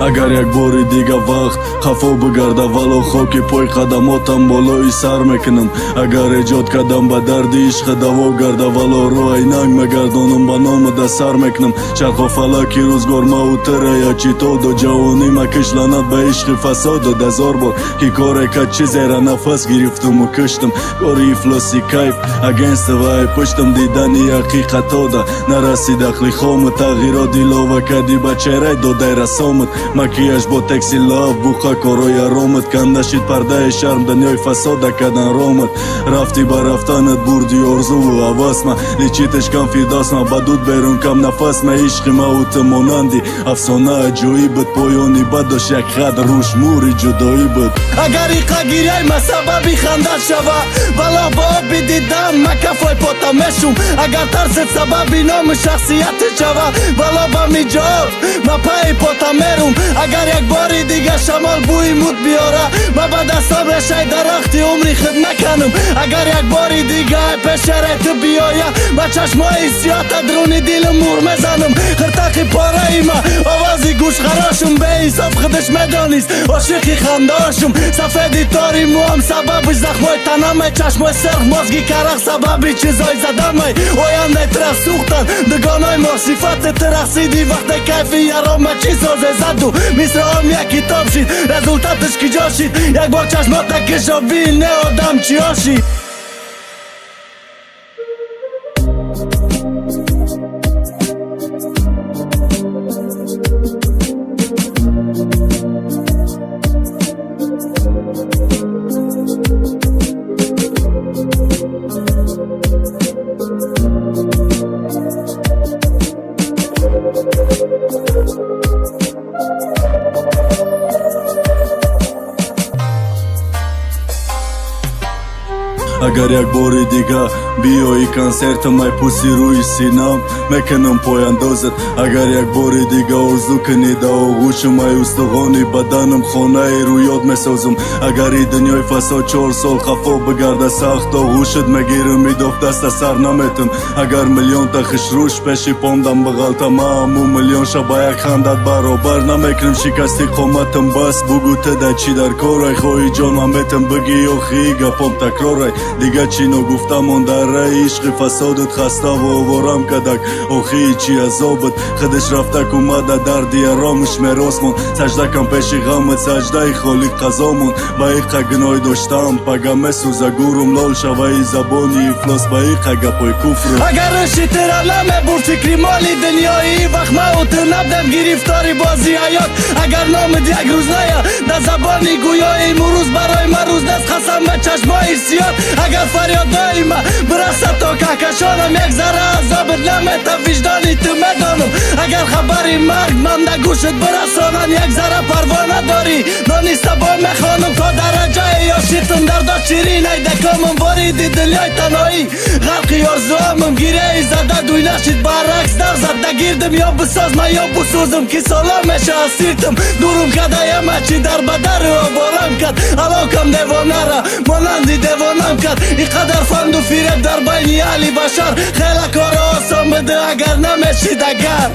Агар як бори дига вақт хафо бигарда вало хоки пой қадамотам болои сар мекунам. Агар эҷод кардам ба дарди ишқи даво гарда вало роҳи нанг мегардонам ба номида сар мекунам. Чархо фалаки рӯзгор маутарая читодо ҷавонӣ макиш ланат ба ишқи фасодо дазор бор ки коре кад чизера нафас гирифтуму киштам. Кори ифлоси кайф агенстоваи пуштам дидани ҳақиқатода нараси дахли хомут тағйирот дилова кади ба чеҳраи додай расомат. Макияж бо текси лав буха корои аромат кандашид пардаи шарм дунёи фасода кадан ромат. Рафти ба рафтанат бурди орзуву ҳавасма личитешкам фирдасма ба дуд берун кам нафасма ишқи мавута монанди афсона аҷоиб буд поёни бад дош як хад рӯш мури ҷудоӣ буд. Агар иқа гиряйма сабаби ханда шава вала бо оби дидам макафой пота мешум. Агар тарсед сабаби номи шахсияти шава вала ба миҷоб ма пайи пота мерум. Агар як бори дига шамол бӯи муд биёра ма ба дастам решаи дарахти умри хид наканам. Агар як бори дига пешаре ту биёя ба чашмои сиёта друни дилам мур мезанам. хиртақи пораима овози гӯшхарошум беҳисоб хидиш медонист ошиқи хандаошум. сафеди тори муам сабаби захмои танамай чашмои серх мозги карах сабаби чизои задамай. ояндаи тирах сӯхтан дугонои мосифати тирахсиди вақте кайфи ярома чӣ созе заду мисроам як китоб шид результаташ ки ҷо шид як бор чашмота кишоби не одам чӣ ошид. Агар як бори дига биёи консертамай пуси рӯи синам мекунам пояндозат. Агар як бори дига орзу кунӣ да оғӯшумай устухони баданам хонаи рӯёд месозам. Агар и дунёи фасод 4 сол хафо бигарда сахт оғӯшат мегирам идоф даста сар наметам. Агар миллионта хишрӯш пеши помдам биғалтама аму миллионша ба як хандат баробар намекунам. шикасти қоматам бас бугӯ тада чӣ дар корай хоҳи ҷон маметам биги охии гапом такрорай. дига чӣ ногуфта мондараи ишқи фасодат хаставу оворам кадак охии чӣ азобат. хидиш рафтак умада дарди аромиш мерос мон саҷдакам пеши ғамат саҷдаи холиқ қазо мон. ба иқа гуноҳ доштам пага месӯза гурум лол шаваи забони ифлос ба иқа гапои куфру. агар рӯши тира намебурд фикри моли дунёӣ вақт мауту набдем гирифтори бози ҳаёт. агар номид як рӯз ная да забони гӯёӣ мурӯз барои ма рӯз нест қасам ба чашмои сиёд. агар фарёдои ма бирасад то каҳкашонам як зарра азобит намета виҷдони ту медонам. агар хабари марг манда гӯшат бирасонан як зарра парво надорӣ дониста бо мехонам то дараҷаи ёшитам дардо ширин айдакомам вориди дунёи таноӣ ғарқи орзуамам гиряи зада дӯй нашид баръакс навзад дагирдим ё бисоз ман ё бусӯзам ки соло меша асиртам. дурум кадаяма чӣ дар бадару оборам кад алокам девонара монанди девонам кад. иқадар фанду фиреб дар байни аҳли башар хела кора осон бида агар намешид агар